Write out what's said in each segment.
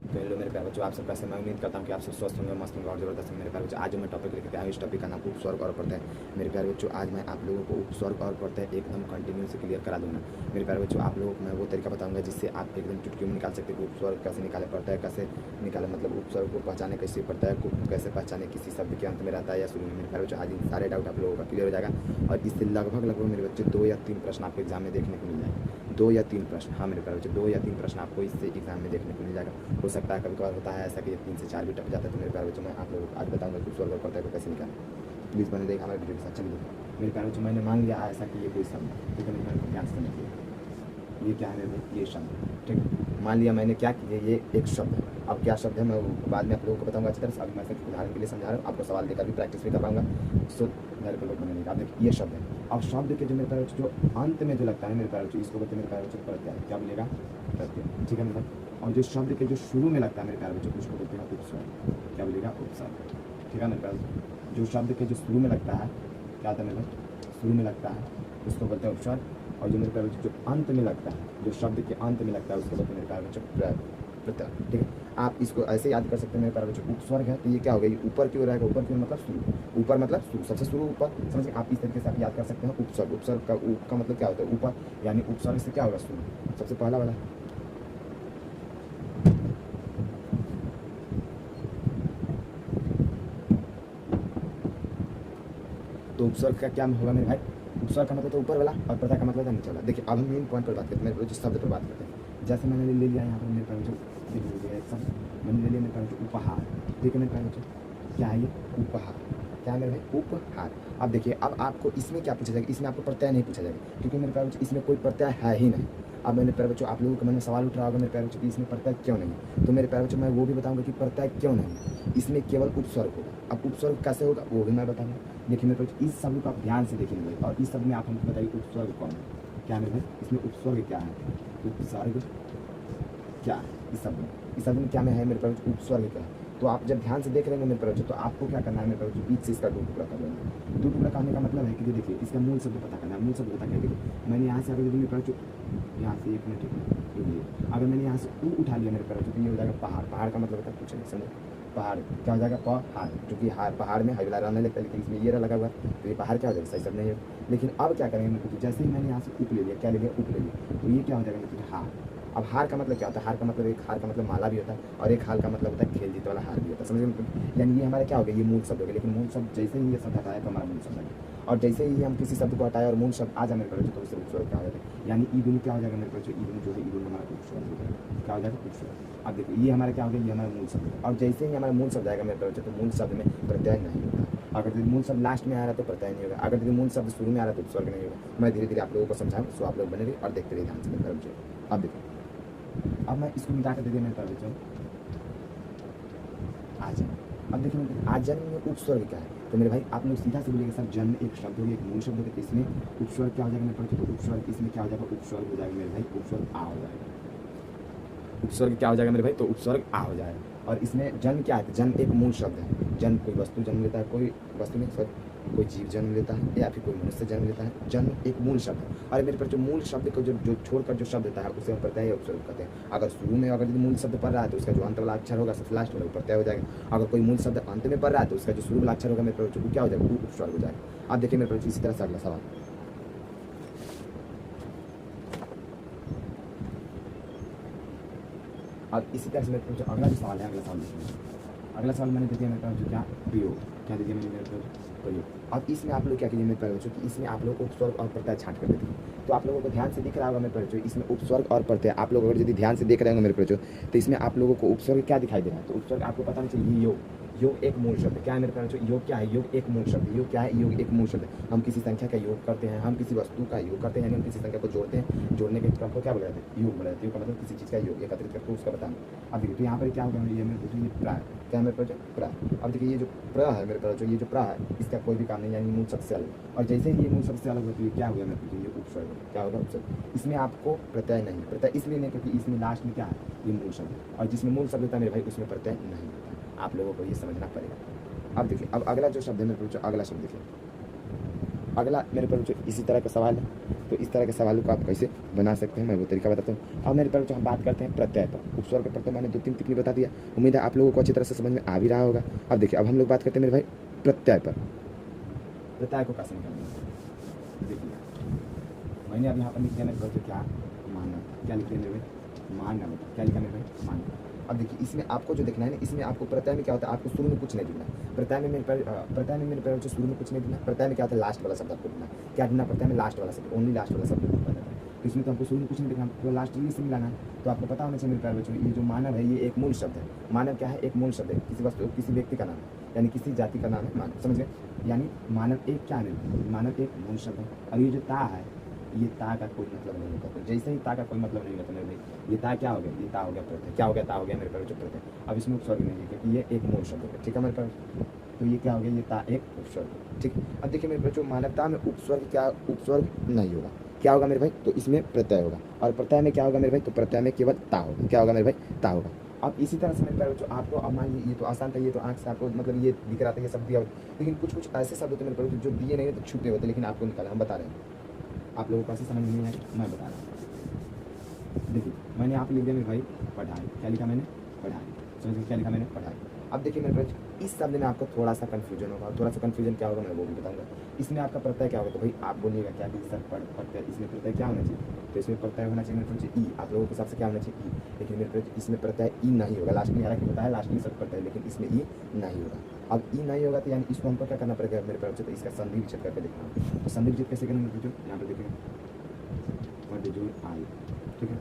तो हेलो मेरे प्यारे बच्चों, आप सबका मैं उम्मीद करता हूँ कि आप सब स्वस्थ होंगे, मस्त होंगे और जबरदस्त होंगे। मेरे प्यारे बच्चों, आज जो मैं टॉपिक लेकर आया हूँ, इस टॉपिक का नाम उपस्वर्ग और प्रत्यय है। मेरे प्यारे बच्चों, आज मैं आप लोगों को उपस्वर्ग और प्रत्यय एकदम कंटिन्यू से क्लियर करा दूंगा। मेरे प्यारे बच्चों, आप लोगों को मैं वो तरीका बताऊंगा जिससे आप एकदम चुटकियों में निकाल सकते हो उपस्वर्ग कैसे निकाले, प्रत्यय कैसे निकाले, मतलब उपस्वर्ग को पहचाने कैसे, प्रत्यय को कैसे पहचाने, किसी शब्द के अंत में रहता है या शुरू में। मेरे प्यारे बच्चों, आज इन सारे डाउट आप लोगों का क्लियर हो जाएगा और इससे लगभग मेरे बच्चे 2 या 3 प्रश्न आपको एग्जाम में देखने को मिल जाएंगे। 2 या 3 प्रश्न, हाँ मेरे प्यारे बच्चों, 2 या 3 प्रश्न आपको इससे एग्जाम में देखने को मिल जाएगा। हो सकता है कभी कभार होता है ऐसा कि 3 से 4 भी टप जाता है। तो मेरे प्यारे बच्चों, मैं आप लोगों को आज बताऊंगा कि उपस्वर्ग और प्रत्यय को कैसे निकालें। प्लीज़ बने देखा हमारे वीडियो के साथ। चलिए मेरे प्यारे बच्चों, मैंने मान लिया ऐसा कि ये कोई शब्द है, ठीक है मेरे प्यारे, ध्यान से समझिए ये क्या है मेरे भाई, ये शब्द, ठीक है। मान लिया मैंने क्या किया, ये एक शब्द है। अब क्या शब्द है मैं बाद में आप लोगों को बताऊंगा अच्छी तरह से। अभी मैं सिर्फ उदाहरण के लिए समझा रहा हूँ, आपको सवाल देकर भी प्रैक्टिस भी करवाऊंगा, सो घर पर लोग बने। आप देखिए ये शब्द है। अब शब्द के जो मेरे प्यारे बच्चों जो अंत में जो लगता है मेरे प्यारे बच्चों, इसको बोलते हैं मेरे प्यारे बच्चों प्रत्यय। क्या बोलेगा, प्रत्यय, ठीक है मेरे भाई। और जो शब्द के जो शुरू में लगता है मेरे प्यारे बच्चों, उसको बोलते हैं उपस्वर्ग। क्या बोलेगा, उपस्वर्ग, ठीक है मेरे प्यारे। जो शब्द के जो शुरू में लगता है, क्या होता है मेरे भाई, शुरू में लगता है, उसको बोलते हैं उपस्वर्ग। और जो मेरे प्यारे बच्चों जो अंत में लगता है, जो शब्द के अंत में लगता है, उसको बोलते हैं मेरे प्यारे बच्चों प्रत्यय, ठीक है। आप इसको ऐसे याद कर सकते हैं मेरे प्यारे बच्चों, उपस्वर्ग है तो ये क्या होगा, ये ऊपर की ओर रहेगा। ऊपर की ओर मतलब शुरू, ऊपर मतलब शुरू, सबसे शुरू ऊपर, समझिए। आप इस तरीके से आप याद कर सकते हैं उपस्वर्ग। उपस्वर्ग का का मतलब क्या होता है, ऊपर, यानी उपस्वर्ग से क्या होगा, शुरू, सबसे पहला वाला। तो उपस्वर्ग का क्या होगा मेरे भाई, उपस्वर्ग का मतलब तो ऊपर वाला और प्रत्यय का मतलब नीचे वाला। देखिए अब हम मेन पॉइंट पर बात करते हैं, मेरे जो शब्द पर बात करते हैं। जैसे मैंने ले लिया यहाँ पर मेरे प्यारे बच्चों, देखिए एक शब्द मैंने ले लिया मेरे प्यारे बच्चों, उपहार, ठीक है मेरे प्यारे बच्चों। क्या है ये, उपहार, क्या है मेरे भाई, उपहार। अब देखिए, अब आपको इसमें क्या पूछा जाएगा, इसमें आपको प्रत्यय नहीं पूछा जाएगा, क्योंकि मेरे प्यारे बच्चों इसमें कोई प्रत्यय है ही नहीं। अब मेरे प्यारे बच्चों, आप लोगों के मन में सवाल उठ रहा होगा मेरे प्यारे बच्चों कि इसमें प्रत्यय क्यों नहीं। तो मेरे प्यारे बच्चों, मैं वो भी बताऊंगा कि प्रत्यय क्यों नहीं, इसमें केवल उपस्वर्ग होगा। अब उपस्वर्ग कैसे होगा वो भी मैं बताऊंगा। देखिए मेरे बच्चों, इस शब्द को आप ध्यान से देखिए मेरे भाई, और इस शब्द में आप हमको बताइए उपस्वर्ग कौन है। क्या मेरे भाई, इसमें उपस्वर्ग क्या है, उपसर्ग क्या है इस शब्द में, इस शब्द में क्या में है मेरे पास, उपस्वर्ग क्या है। तो आप जब ध्यान से देख लेंगे मेरे पास, तो आपको क्या करना है मेरे पास, बीच से इसका 2 टुकड़ा कर लेंगे। 2 टुकड़ा करने का मतलब है कि देखिए इसका मूल शब्द पता करना है। मूल शब्द पता करके मैंने यहाँ से अगर यदि मेरे पास यहाँ से एक मिनट, अगर मैंने यहाँ से ऊ उठा लिया मेरे पास, तो ये हो जाएगा पहाड़। पहाड़ का मतलब कुछ नहीं, समझे, पहाड़ क्या हो जाएगा, पहाड़, क्योंकि पहाड़ में हविला रहने लगता है, लेकिन इसमें ये लगा हुआ है, तो ये पहाड़ क्या हो जाएगा, सही सब नहीं है। लेकिन अब क्या करेंगे मेरे को, जैसे ही मैंने यहाँ से उप ले लिया, क्या ले लिया, उप ले लिया, तो ये क्या हो जाएगा मेरे को, हार। अब हार का मतलब क्या होता है, हार का मतलब, एक हार का मतलब माला भी होता है, और एक हार का मतलब होता है खेल जीत वाला हार भी होता है, समझे। यानी ये हमारा क्या हो गया, ये मूल शब्द हो गया। लेकिन मूल शब्द जैसे ही ये शब्द हटाया तो हमारा मूल शब्द आ गया, और जैसे ही हम किसी शब्द को हटाए और मूल शब्द आ जाए मेरे पास, तो उससे उपस्वर्ग क्या हो जाता है, यानी ई दोनों क्या हो जाएगा मेरे पास, ई दोनों जो है, ई दोनों हमारा उपस्वर्ग हो जाएगा। क्या हो जाएगा, उपस्वर्ग। अब देखिए ये हमारा क्या हो गया, ये हमारा मूल शब्द, और जैसे ही हमारा मूल शब्द आएगा मेरे पास, तो मूल शब्द में प्रत्यय नहीं होता। अगर यदि मूल शब्द लास्ट में आ रहा तो प्रत्यय नहीं होगा, अगर यदि मूल शब्द शुरू में आ रहा तो उपस्वर्ग नहीं होगा। मैं धीरे धीरे आप लोगों को समझाऊँ, सो आप लोग बने रहिए और देखते रहिए ध्यान से मेरे पास। अब देखिए, अब मैं इसको मिटा कर दे दिया मेरे पास बच्चों, आजन्म। अब देखिए आजन्म में उपस्वर्ग क्या है, तो मेरे भाई आप लोग सीधा से बोलिएगा सर, जन्म एक शब्द हो गया, एक मूल शब्द हो गया, इसमें उपस्वर्ग क्या हो जाएगा मेरे पास, तो उपस्वर्ग इसमें क्या हो जाएगा, उपस्वर्ग हो जाएगा मेरे भाई, उपस्वर्ग आ हो जाएगा। उपस्वर्ग क्या हो जाएगा मेरे भाई, तो उपस्वर्ग आ हो जाएगा। और इसमें जन्म क्या है, जन्म एक मूल शब्द है। जन्म कोई वस्तु जन्म लेता है, कोई वस्तु नहीं, सॉरी, कोई जीव जन्म लेता है या फिर कोई मनुष्य जन्म लेता है। जन्म एक मूल शब्द है, और मेरे पर जो मूल शब्द को जो छोड़कर जो शब्द देता है उसे हम प्रत्यय उपस्वर्ग कहते हैं। अगर शुरू में अगर मूल शब्द पढ़ रहा है तो उसका जो अंत वाला अक्षर होगा, सबसे लास्ट वाला, वो प्रत्यय हो जाएगा। अगर कोई मूल शब्द अंत में पढ़ रहा है तो उसका जो शुरू वाला अक्षर होगा मेरे पर, वो क्या हो जाएगा, वो उपस्वर्ग हो जाएगा। आप देखिए मेरे पर इसी तरह से अगला सवाल, अब इसी तरह से मेरे पास अगला जो सवाल है, अगला सवाल देखिए। अगला सवाल मैंने दे दिया मेरे पास, जो क्या, प्रयोग, क्या दे दिया मैंने मेरे पास, प्रयोग। अब इसमें आप लोग क्या कीजिए मेरे पास, कि इसमें आप लोग उपस्वर्ग और प्रत्यय छांट कर देते हैं। तो आप लोगों को ध्यान से दिख रहा होगा मेरे पास, इसमें उपस्वर्ग और प्रत्यय, आप लोग अगर यदि ध्यान से देख रहे होंगे मेरे पास, तो इसमें आप लोगों को उपस्वर्ग क्या दिखाई दे रहा है, तो उपस्वर्ग आपको पता नहीं चाहिए, योग, योग एक मूल शब्द क्या है मेरे प्यारे बच्चों, योग क्या है, योग एक मूल शब्द। योग क्या है, योग एक मूल शब्द है। हम किसी संख्या का योग करते हैं, हम किसी वस्तु का योग करते हैं, यानी हम किसी संख्या को जोड़ते हैं, जोड़ने के क्रम को क्या बोला जाता है, योग बोला जाता है। योग का मतलब किसी चीज़ का योग एकत्रित करके उसका बताना। अब देखिए तो यहाँ पर क्या होगा, ये मेरे बच्चों, ये प्राय, क्या मेरे पास, प्राय। अब देखिए ये जो प्र है मेरे पास, ये जो प्रा है, इसका कोई भी काम नहीं, यानी मूल शब्द से अलग। और जैसे ही ये मूल शब्द से अलग होती है, क्या हो गया मेरे पास, ये उपस्वर्ग, क्या होगा, उपस्वर्ग। इसमें आपको प्रत्यय नहीं, प्रत्यय इसलिए नहीं क्योंकि इसमें लास्ट में क्या है, ये मूल शब्द, और जिसमें मूल शब्द होता है मेरे भाई उसमें प्रत्यय नहीं होता। आप लोगों को ये समझना पड़ेगा। अब देखिए, अब अगला जो शब्द है मेरे पास, अगला शब्द देखिए, अगला मेरे पास जो इसी तरह का सवाल है, तो इस तरह के सवालों को आप कैसे बना सकते हैं मैं वो तरीका बताता हूँ। अब मेरे पास जो हम बात करते हैं प्रत्यय पर, उपस्वर्ग के प्रत्यय मैंने 2-3 टिप्पणी बता दिया, उम्मीद है आप लोगों को अच्छी तरह से समझ में आ भी रहा होगा। अब देखिए, अब हम लोग बात करते हैं मेरे भाई प्रत्यय पर। प्रत्यय को कैसे निकालना है, देखिए मैंने अब यहाँ पर लिख दिया मेरे पास क्या मानव, क्या लिख दिया मेरे भाई मानव, क्या लिखा मेरे भाई मानव। अब देखिए इसमें आपको जो देखना है ना, इसमें आपको प्रत्यय में क्या होता है, आपको शुरू में कुछ नहीं दिखना। प्रत्यय में मेरे पर जो शुरू में कुछ नहीं दिखना, प्रत्यय में क्या होता है लास्ट वाला शब्द आपको दिखना। क्या दिखना प्रत्यय में लास्ट वाला शब्द, ओनली लास्ट वाला शब्द दिखा जाता है। तो इसमें तो हमको शुरू में कुछ नहीं दिखना, तो लास्ट ये से मिलाना है। तो आपको पता होना चाहिए मेरे प्यारे बच्चों, ये जो मानव है ये एक मूल शब्द है। मानव क्या है, एक मूल शब्द है, किसी वस्तु किसी व्यक्ति का नाम है, यानी किसी जाति का नाम है मानव, समझ गए। यानी मानव एक क्या है, मानव एक मूल शब्द है। और ये जो ता है, ये ता का कोई मतलब नहीं होता। तो जैसे ही ता का कोई मतलब नहीं होता मेरे भाई, ये ता क्या हो गया, ये ता हो गया प्रत्यय। क्या हो गया, ता हो गया मेरे पास जो प्रत्यय। अब इसमें उपसर्ग नहीं है क्योंकि ये एक मूल शब्द है, ठीक है मेरे पास। तो ये क्या हो गया, ये ता एक उपसर्ग, ठीक। अब देखिए मेरे पास जो मानवता में उपसर्ग क्या, उपसर्ग नहीं होगा, क्या होगा मेरे भाई, तो इसमें प्रत्यय होगा। और प्रत्यय में क्या होगा मेरे भाई, तो प्रत्यय में केवल ता होगा। क्या होगा मेरे भाई, ता होगा। अब इसी तरह से मेरे प्यारे बच्चों आपको, अब मान लीजिए ये तो आसान था, ये तो आँख से आपको मतलब ये दिख रहा था, ये सब दिया, लेकिन कुछ कुछ ऐसे शब्द होते हैं मेरे प्यारे जो दिए नहीं होते, छुपे होते, लेकिन आपको निकाला, हम बता रहे हैं। आप लोगों को ऐसे समझ नहीं आए, मैं बता रहा हूँ। देखिए मैंने यहाँ पे लिख दिया मेरे भाई पढ़ाई, क्या लिखा मैंने, पढ़ाई, समझिए क्या लिखा मैंने, पढ़ाई। अब देखिए मेरे पास इस शब्द में आपको थोड़ा सा कन्फ्यूजन होगा, थोड़ा सा कन्फ्यूजन क्या होगा मैं वो भी बताऊंगा। इसमें आपका प्रत्यय क्या होगा, तो भाई आप बोलिएगा क्या कि सर प्रत्यय, इसमें प्रत्यय क्या होना चाहिए, तो इसमें प्रत्यय होना चाहिए मेरे पास ई। आप लोगों के हिसाब से क्या होना चाहिए, ई। लेकिन मेरे पास इसमें प्रत्यय ई नहीं होगा, लास्ट में हालांकि बताया लास्ट में सब प्रत्यय, लेकिन इसमें ई नहीं होगा। अब ई नहीं होगा तो यानी इसको हमको क्या करना पड़ेगा मेरे पास, तो इसका संधि विच्छेद करके देखना। तो संधि विच्छेद कैसे करेंगे, जो यहाँ पर देखिए जो आई, ठीक है।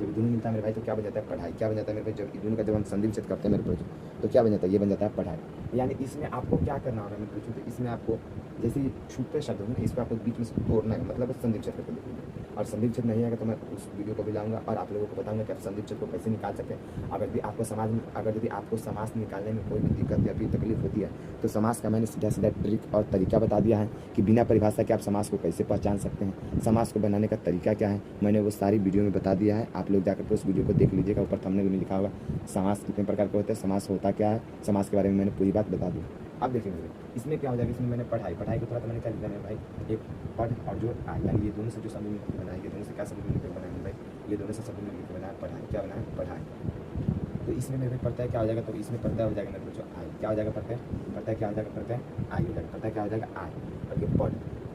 जब दोनों मिलता है मेरे भाई तो क्या बन जाता है, पढ़ाई। क्या बन जाता है मेरे भाई, जब दोनों का जब हम संधि विच्छेद करते हैं मेरे पास तो क्या बन जाता है, ये बन जाता है पढ़ाई। यानी इसमें आपको क्या करना होगा मेरे पास, तो इसमें आपको जैसे छुपे शब्द होंगे इसको आपको बीच में से तोड़ना है, मतलब संधि विच्छेद करके लिखेंगे। और संधि विच्छेद नहीं आएगा तो मैं उस वीडियो को भी लाऊंगा और आप लोगों को बताऊंगा कि आप संधि विच्छेद को कैसे निकाल सकते हैं। अगर भी आपको समाज में, अगर यदि आपको समास निकालने में कोई भी दिक्कत या फिर तकलीफ होती है तो समास का मैंने सीधा सीधा ट्रिक और तरीका बता दिया है कि बिना परिभाषा के आप समास को कैसे पहचान सकते हैं, समास को बनाने का तरीका क्या है, मैंने वो सारी वीडियो में बता दिया है। आप लोग जाकर के उस वीडियो को देख लीजिएगा, ऊपर थंबनेल में लिखा होगा समास कितने प्रकार के होते हैं, समास होता क्या है, समास के बारे में मैंने पूरी बात बता दी। अब देखेंगे इसमें क्या हो जाएगा, इसमें मैंने पढ़ाई, पढ़ाई को थोड़ा तो मैंने क्या लिखा है भाई, एक पढ़ और जो आई, यानी ये दोनों से जो शब्द मिलकर बनाए, ये दोनों से क्या शब्द मिलकर बनाएंगे भाई, ये दोनों से शब्द मिलकर बनाया पढ़ाई। क्या बनाया, पढ़ाई। तो इसमें मेरे प्रत्यय क्या हो जाएगा, तो इसमें प्रत्यय हो जाएगा मेरे जो आई, क्या हो जाएगा प्रत्यय, प्रत्यय क्या हो जाएगा, प्रत्यय आई हो जाएगा, प्रत्यय क्या हो जाएगा आई। और ये पढ़,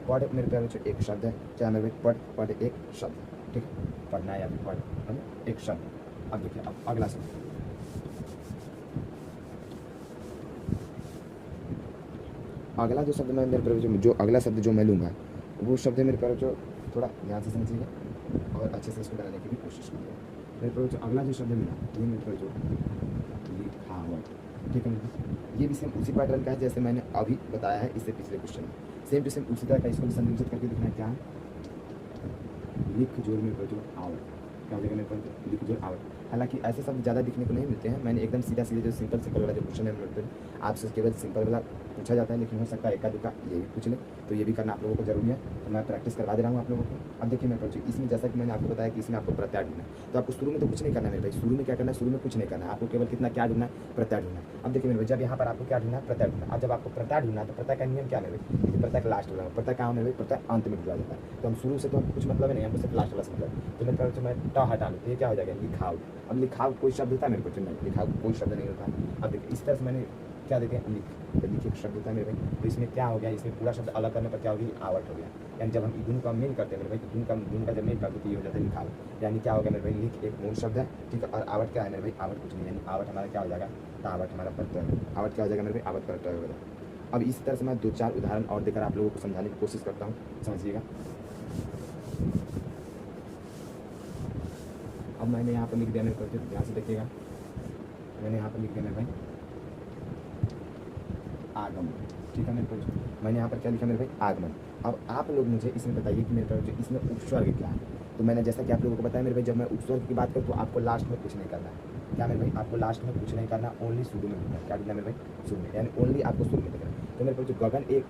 पढ़ मेरे प्यारे बच्चों एक शब्द है, क्या मेरे भाई, पढ़, पढ़ एक शब्द, ठीक है, पढ़ना या फिर पढ़ एक शब्द। अब देखिए अब अगला शब्द, अगला जो शब्द मैं मेरे प्यारे जो अगला शब्द जो मैं लूँगा वो शब्द है मेरे प्यारे जो, थोड़ा ध्यान से समझिएगा और अच्छे से इसको बनाने की भी कोशिश कीजिएगा। मेरे प्यारे जो अगला जो शब्द मिला ये मेरे प्यारे जो लिखावट, ठीक है। ये भी सेम उसी पैटर्न का है जैसे मैंने अभी बताया है इससे पिछले क्वेश्चन में, सेम टू सेम उसी तरह का। इसको भी संयोजित करके दिखना है, क्या लिख जोड़ मेरे जो आवट, क्या हो जाएगा मेरे पास, लिख जोड़ आवट। हालांकि ऐसे शब्द ज़्यादा दिखने को नहीं मिलते हैं, मैंने एकदम सीधा सीधे जो सिंपल सिंपल वाला जो क्वेश्चन है मेरे पे आपसे केवल सिंपल वाला पूछा जाता है, लेकिन हो सकता है एका दुका ये भी पूछ ले, तो ये भी करना आप लोगों को जरूरी है। तो मैं प्रैक्टिस करवा दे रहा हूँ आप लोगों को। अब देखिए मेरे पास इसमें जैसा कि मैंने आपको बताया कि इसमें आपको प्रत्यय ढूंढना है, तो आपको शुरू में तो कुछ नहीं करना है मेरे भाई, शुरू में क्या करना है, शुरू में कुछ नहीं करना है, आपको केवल कितना क्या ढूंढना है, प्रत्यय ढूंढना है। अब देखिए मेरे भाई जब यहाँ पर आपको क्या ढूंढना है, प्रत्यय ढूंढना। अब जब आपको प्रत्यय ढूंढना है तो प्रत्यय का नियम क्या है मेरे भाई, प्रत्यय का लास्ट वाला, प्रत्यय कहाँ मेरे भाई, प्रत्यय अंत में जुड़ा जाता है। तो हम शुरू से तो कुछ मतलब नहीं, हमको सिर्फ लास्ट वाला मतलब। तो मेरे पास मैं ट हटा लूँ तो ये क्या हो जाएगा, लिखाव। अब लिखाव कोई शब्द होता है मेरे को, नहीं लिखाव कोई शब्द नहीं होता। अब देखिए इस तरह से मैंने क्या देखें, लिख एक शब्द होता है मेरे भाई, तो इसमें क्या हो गया, इसमें पूरा शब्द अलग करने पर क्या हो गया, आवट हो गया। यानी जब हम दोनों का मेल करते हैं मेरे भाई, दोनों का जब मेल करते तो ये हो जाता है लिखावट। यानी क्या हो गया मेरे भाई, लिख एक मूल शब्द है, ठीक है, और आवट क्या है मेरे भाई, आवट कुछ नहीं, यानी आवट हमारा क्या हो जाएगा, आवट हमारा प्रत्यय, आवट क्या हो जाएगा मेरे भाई, आवट प्रत्यय हो जाएगा। अब इस तरह से मैं 2-4 उदाहरण और देकर आप लोगों को समझाने की कोशिश करता हूँ, समझिएगा। अब मैंने यहाँ पर लिख दिया मेरे को, ध्यान से देखिएगा, मैंने यहाँ पर लिख दिया मेरे भाई आगमन, ठीक है मेरे को, मैंने यहाँ पर क्या लिखा मेरे भाई, आगमन। अब आप लोग मुझे इसमें बताइए कि मेरे पास जो इसमें उपसर्ग क्या है। तो मैंने जैसा कि आप लोगों को बताया मेरे भाई, जब मैं उपसर्ग की बात करूँ तो आपको लास्ट में कुछ नहीं करना है, क्या मेरे भाई, आपको लास्ट में कुछ नहीं करना, ओनली शुरू में होता है। क्या करना मेरे भाई, शुरू में, यानी ओनली आपको शुरू में देखना। तो मेरे पास जो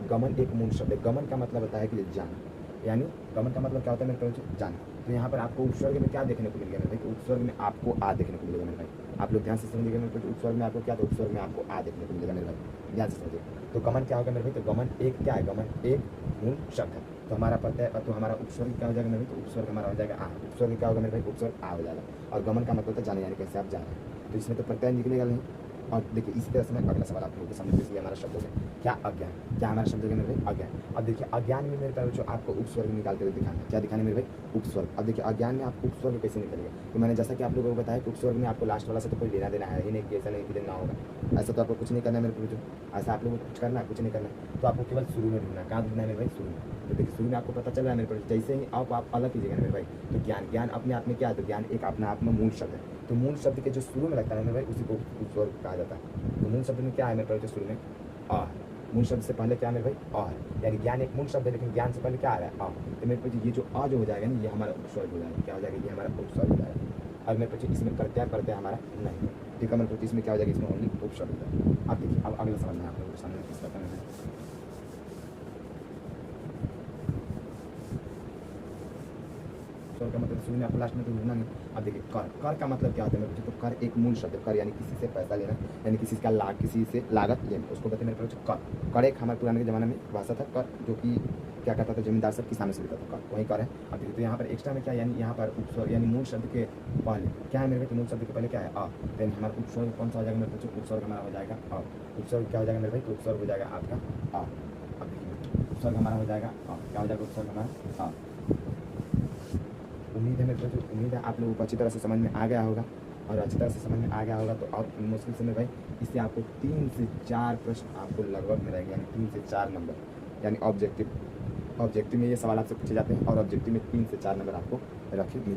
गमन एक मूल शब्द है, गमन का मतलब होता है कि जाना, यानी गमन का मतलब क्या होता है मेरे पास, जाना। तो यहाँ पर आपको उपसर्ग में क्या देखने को मिल गया मेरे भाई, उपसर्ग में आपको आ देखने को मिलेगा मेरे भाई। आप लोग ध्यान से समझिएगा मेरे भाई, उपसर्ग में आपको क्या, तो उपसर्ग में आपको आ देखने को मिलेगा मेरे भाई, ध्यान से समझिए। तो गमन क्या होगा मेरे भाई, तो गमन एक क्या है, गमन एक मूल शब्द है। तो हमारा प्रत्यय, तो हमारा उपसर्ग क्या हो जाएगा मेरे भाई, तो उपसर्ग हमारा हो जाएगा आ। उपसर्ग क्या होगा मेरे भाई, उपसर्ग आ हो जाएगा। और गमन का मतलब होता है जाने जाने, कैसे आप जा रहे हैं, तो इसमें तो प्रत्यय निकलेगा नहीं। और देखिए इसी तरह से मैं अगला सवाल आप लोगों के सामने पेश किया, हमारा शब्द है क्या, अज्ञान। क्या हमारा शब्द है मेरे भाई, अज्ञान। अब देखिए अज्ञान में मेरे पास जो आपको उपस्वर्ग निकाल कर दिखाना है, क्या दिखाना है मेरे भाई, उपस्वर्ग। अब देखिए अज्ञान में आप उपस्वर्ग कैसे निकलेगा, तो मैंने जैसा कि आप लोगों को बताया कि उपस्वर्ग में आपको लास्ट वाला से तो कोई लेना देना है ही नहीं, कि ऐसा नहीं कि देना होगा, ऐसा तो आपको कुछ नहीं करना है मेरे पूछो, ऐसा आप लोगों को कुछ करना है, कुछ नहीं करना है। तो आपको केवल शुरू में ढूंढना है, कहाँ ढूंढना है मेरे भाई, शुरू में। तो देखिए शुरू में आपको पता चल रहा है मेरे पर, जैसे ही आप अलग कीजिएगा मेरे भाई, तो ज्ञान, ज्ञान अपने आप में क्या है, तो ज्ञान एक अपने आप में मूल शब्द है। तो मूल शब्द के जो शुरू में लगता है मेरे भाई, उसी को उपस्वर्ग कहा जाता है। तो मूल शब्द में क्या है मेरे पास, जो शुरू में आ है, मूल शब्द से पहले क्या है मेरे भाई, आ है। यानी ज्ञान एक मूल शब्द है, लेकिन ज्ञान से पहले क्या आ रहा है, आ। तो मेरे पास ये जो आ जो हो जाएगा ना, ये हमारा उपस्वर्ग हो जाएगा, क्या हो जाएगा, ये हमारा उपस्वर्ग हो जाएगा। और मेरे पास इसमें प्रत्यय हमारा नहीं, ठीक है मेरे पास इसमें क्या हो जाएगा, इसमें ओनली उपस्वर्ग हो जाएगा। अब देखिए अब अगला सवाल मैं आप लोगों के सामने पेश करता हूं। का मतलब शुरू में आपको लास्ट में तो ढूंढना नहीं। अब देखिए कर, कर का मतलब क्या होता है मेरे, तो कर एक मूल शब्द है। कर यानी किसी से पैसा लेना, यानी किसी का किसी से लागत लेना, उसको कहते हैं मेरे पास कर। कर एक हमारे पुराने के ज़माने में भाषा था, कर जो कि क्या करता था, जमींदार सब किसानों से लेता था, कर वही कर है। अब देखिए तो यहाँ पर एक्स्ट्रा में क्या, यानी यहाँ पर उपस्वर्ग यानी मूल शब्द के पहले क्या है मेरे भाई, तो मूल शब्द के पहले क्या है, आ। देन हमारा उपस्वर्ग कौन सा हो जाएगा मेरे पास, उपस्वर्ग हमारा हो जाएगा आ। उपस्वर्ग क्या हो जाएगा मेरे भाई, तो उपस्वर्ग हो जाएगा आपका आ। अब देखिए उपस्वर्ग हमारा हो जाएगा आ, क्या हो जाएगा उपस्वर्ग हमारा आ। उम्मीद है मेरे को, जो उम्मीद है आप लोगों को अच्छी तरह से समझ में आ गया होगा, और अच्छी तरह से समझ में आ गया होगा तो और मुश्किल से मेरे भाई इससे आपको 3 से 4 प्रश्न आपको लगभग में रहेंगे, यानी 3 से 4 नंबर, यानी ऑब्जेक्टिव में ये सवाल आपसे पूछे जाते हैं, और ऑब्जेक्टिव में 3 से 4 नंबर आपको रखे मिले।